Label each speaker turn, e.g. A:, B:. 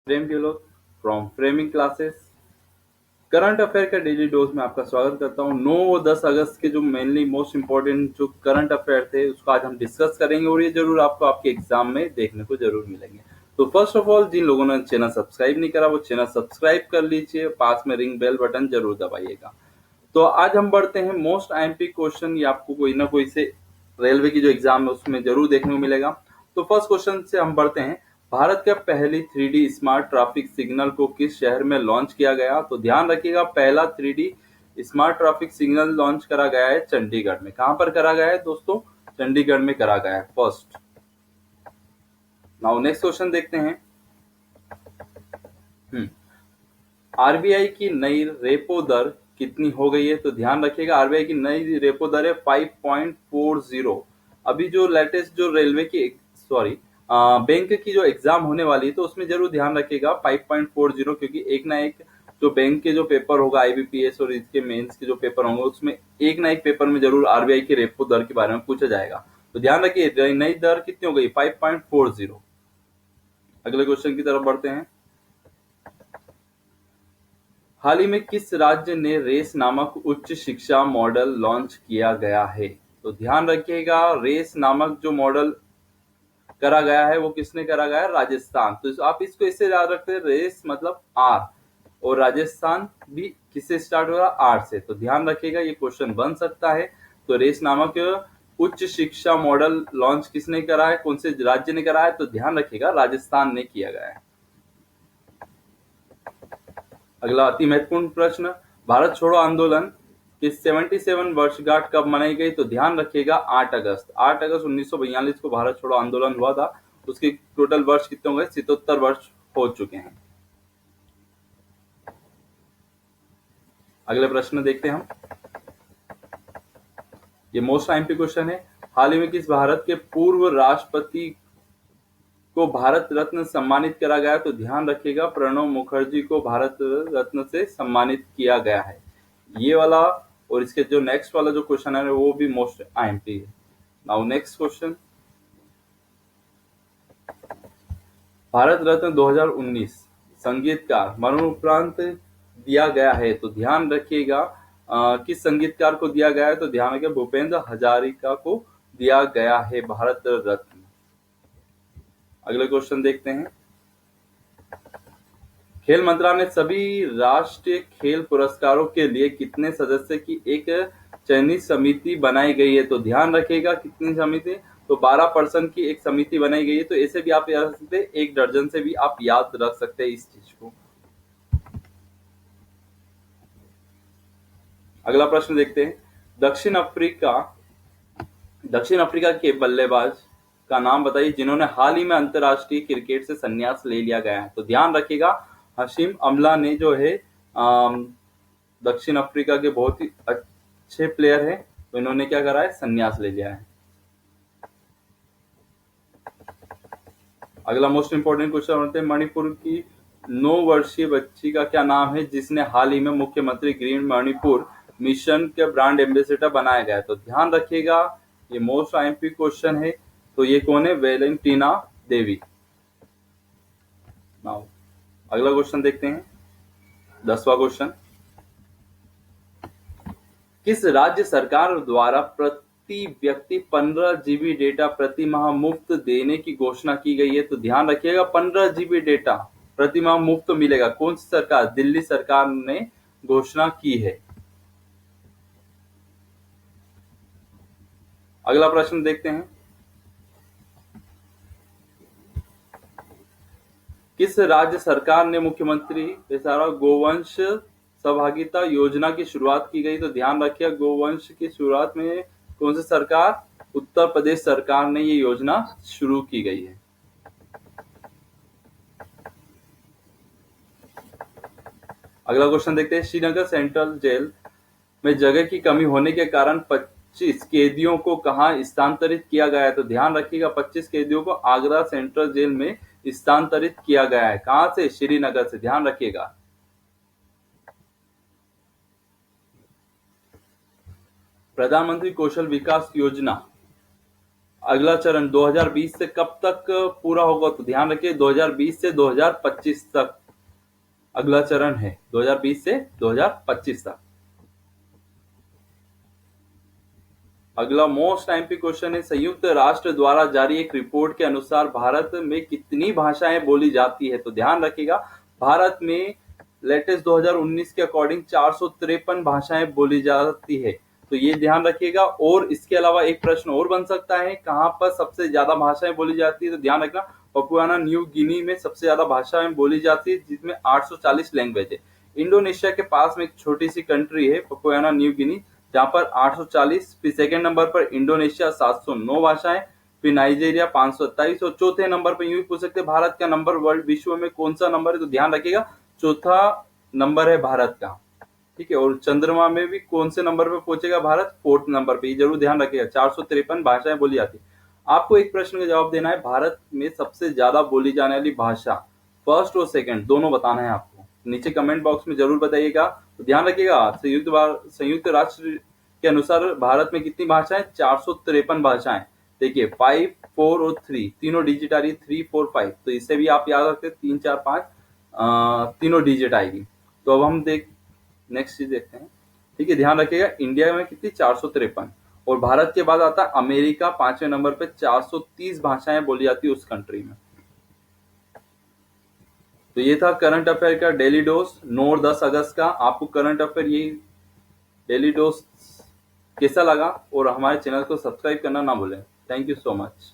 A: Prem Gehlot from framing classes. Current affair का daily dose में आपका स्वागत करता हूं। 9 और 10 अगस्त के जो मेनली मोस्ट इंपॉर्टेंट जो करंट अफेयर थे उसको आज हम डिस्कस करेंगे और ये जरूर आपको आपके एग्जाम में देखने को जरूर मिलेंगे। तो फर्स्ट ऑफ ऑल जिन लोगों ने चैनल सब्सक्राइब नहीं करा वो चैनल सब्सक्राइब कर लीजिए, पास में रिंग बेल बटन जरूर दबाइएगा। तो आज हम बढ़ते हैं मोस्ट आईएमपी क्वेश्चन, ये आपको कोई ना कोई से रेलवे की जो एग्जाम है उसमें जरूर देखने को मिलेगा। तो फर्स्ट क्वेश्चन से हम बढ़ते हैं। भारत का पहली 3D स्मार्ट ट्रैफिक सिग्नल को किस शहर में लॉन्च किया गया? तो ध्यान रखिएगा, पहला 3D smart traffic signal launch करा गया है चंडीगढ़ में। कहां पर करा गया है दोस्तों? चंडीगढ़ में करा गया है फर्स्ट। नाउ नेक्स्ट क्वेश्चन देखते हैं। आरबीआई की नई रेपो दर कितनी हो गई है? तो ध्यान रखिएगा, आरबीआई की नई रेपो दर है 5.40। अभी जो लेटेस्ट जो रेलवे की बैंक की जो एग्जाम होने वाली है तो उसमें जरूर ध्यान रखिएगा 5.40, क्योंकि एक ना एक जो बैंक के जो पेपर होगा आईबीपीएस और इसके मेंस के जो पेपर होंगे उसमें एक ना एक पेपर में जरूर आरबीआई की रेपो दर के बारे में पूछा जाएगा। तो ध्यान रखिए नई दर कितनी हो गई? 5.40। अगले क्वेश्चन की तरफ बढ़ते हैं। हाल ही में किस राज्य ने रेस नामक उच्च शिक्षा मॉडल लॉन्च किया गया है? तो ध्यान रखिएगा, रेस नामक जो मॉडल करा गया है वो किसने करा गया है? राजस्थान। तो आप इसको इससे याद रखते हैं, रेस मतलब आर और राजस्थान भी किससे स्टार्ट हो रहा? आर से। तो ध्यान रखिएगा ये क्वेश्चन बन सकता है। तो रेस नामक उच्च शिक्षा मॉडल लॉन्च किसने करा है, कौन से राज्य ने करा है? तो ध्यान रखिएगा राजस्थान ने किया गया है। अगला अति महत्वपूर्ण प्रश्न, भारत छोड़ो आंदोलन की 77 वर्षगांठ कब मनाई गई? तो ध्यान रखिएगा 8 अगस्त। 8 अगस्त 1942 को भारत छोड़ो आंदोलन हुआ था। उसके टोटल वर्ष कितने हो गए? 77 वर्ष हो चुके हैं। अगले प्रश्न देखते हैं हम। ये मोस्ट आईएमपी क्वेश्चन है। हाल ही में किस भारत के पूर्व राष्ट्रपति को भारत रत्न सम्मानित करा गया? तो ध्यान रखिएगा प्रणब मुखर्जी को भारत रत्न से सम्मानित किया गया है। ये वाला और इसके जो नेक्स्ट वाला जो क्वेश्चन है वो भी मोस्ट आईएमपी है। Now next question, Bharat Ratna 2019 संगीतकार मरणोपरांत दिया गया है। तो ध्यान रखिएगा किस संगीतकार को दिया गया है? तो ध्यान रखिएगा भूपेंद्र हजारिका को दिया गया है भारत रत्न। अगले क्वेश्चन देखते हैं। खेल मंत्रालय ने सभी राष्ट्रीय खेल पुरस्कारों के लिए कितने सदस्य की एक चयनित समिति बनाई गई है? तो ध्यान रखिएगा कितनी समिति? तो 12 पर्सन की एक समिति बनाई गई है। तो ऐसे भी आप याद रख सकते हैं, 1 दर्जन से भी आप याद रख सकते हैं इस चीज को। अगला प्रश्न देखते हैं। दक्षिण अफ्रीका के बल्लेबाज का नाम बताइए जिन्होंने हाल ही में अंतरराष्ट्रीय क्रिकेट से संन्यास ले लिया गया है। तो ध्यान रखिएगा हशीम अमला ने जो है दक्षिण अफ्रीका के बहुत ही अच्छे प्लेयर है, तो इन्होंने क्या करा है? संन्यास ले लिया है। अगला मोस्ट इंपोर्टेंट क्वेश्चन होते हैं, मणिपुर की 9 वर्षीय बच्ची का क्या नाम है जिसने हाल ही में मुख्यमंत्री ग्रीन मणिपुर मिशन के ब्रांड एम्बेसडर बनाया गया है? तो ध्यान रखिएगा ये मोस्ट आईएमपी क्वेश्चन है। तो ये कौन है? वेलेंटीना देवी। नाउ अगला क्वेश्चन देखते हैं, 10वां क्वेश्चन, किस राज्य सरकार द्वारा प्रति व्यक्ति 15 जीबी डेटा प्रति माह मुफ्त देने की घोषणा की गई है? तो ध्यान रखिएगा 15 जीबी डेटा प्रति माह मुफ्त मिलेगा। कौन सी सरकार? दिल्ली सरकार ने घोषणा की है। अगला प्रश्न देखते हैं, किस राज्य सरकार ने मुख्यमंत्री बेसारा गोवंश सहभागिता योजना की शुरुआत की गई? तो ध्यान रखिए गोवंश की शुरुआत में कौन सी सरकार? उत्तर प्रदेश सरकार ने ये योजना शुरू की गई है। अगला क्वेश्चन देखते हैं, श्रीनगर सेंट्रल जेल में जगह की कमी होने के कारण 25 कैदियों को कहां स्थानांतरित किया गया है? तो ध्यान रखिएगा 25 कैदियों को आगरा सेंट्रल जेल में स्थानांतरित किया गया है। कहां से? श्रीनगर से। ध्यान रखिएगा। प्रधानमंत्री कौशल विकास योजना अगला चरण 2020 से कब तक पूरा होगा, तो ध्यान रखिए 2020 से 2025 तक अगला चरण है, 2020 से 2025 तक। अगला मोस्ट आईएमपी क्वेश्चन है, संयुक्त राष्ट्र द्वारा जारी एक रिपोर्ट के अनुसार भारत में कितनी भाषाएं बोली जाती है, तो ध्यान रखिएगा भारत में लेटेस्ट 2019 के अकॉर्डिंग 453 भाषाएं बोली जाती है, तो ये ध्यान रखिएगा। और इसके अलावा एक प्रश्न और बन सकता है, कहां पर सबसे ज्यादा भाषाएं बोली जाती है, तो ध्यान रखना पपुआना न्यू गिनी में सबसे ज्यादा भाषाएं बोली जाती है, जिसमें 840 लैंग्वेज है। इंडोनेशिया के पास में एक छोटी सी कंट्री है पपुआना न्यू गिनी, जहां पर 840, फिर सेकंड नंबर पर इंडोनेशिया 709 भाषाएं, फिर नाइजीरिया 527, और चौथे नंबर पर यूं ही पूछ सकते हैं भारत का नंबर वर्ल्ड विश्व में कौन सा नंबर है, तो ध्यान रखिएगा चौथा नंबर है भारत का। ठीक है, और चंद्रमा में भी कौन से नंबर पे पहुंचेगा भारत, फोर्थ नंबर पे, ये जरूर ध्यान रखिएगा। 453 भाषाएं बोली जाती है। आपको एक प्रश्न का जवाब देना है, भारत में सबसे ज्यादा बोली जाने वाली भाषा फर्स्ट और सेकंड दोनों बताना है आपको, नीचे कमेंट बॉक्स में जरूर बताइएगा। तो ध्यान रखिएगा संयुक्त राष्ट्र के अनुसार भारत में कितनी भाषाएं, 453 भाषाएं। देखिए 5, 4 और 3 तीनों डिजिट आ रही है, 3, 4, 5, तो इससे भी आप याद रखते हैं 3, 4, 5 तीनों डिजिट आएगी। तो अब हम नेक्स्ट चीज देखते हैं। ठीक है, ध्यान रखिएगा इंडिया में कितनी, 453, और भारत के बाद आता है अमेरिका 5वें नंबर पे, 430 भाषाएं बोली जाती है उस कंट्री में। तो ये था करंट अफेयर का डेली डोज 9 और 10 अगस्त का। आपको करंट अफेयर ये डेली डोज कैसा लगा, और हमारे चैनल को सब्सक्राइब करना ना भूलें। Thank you so much.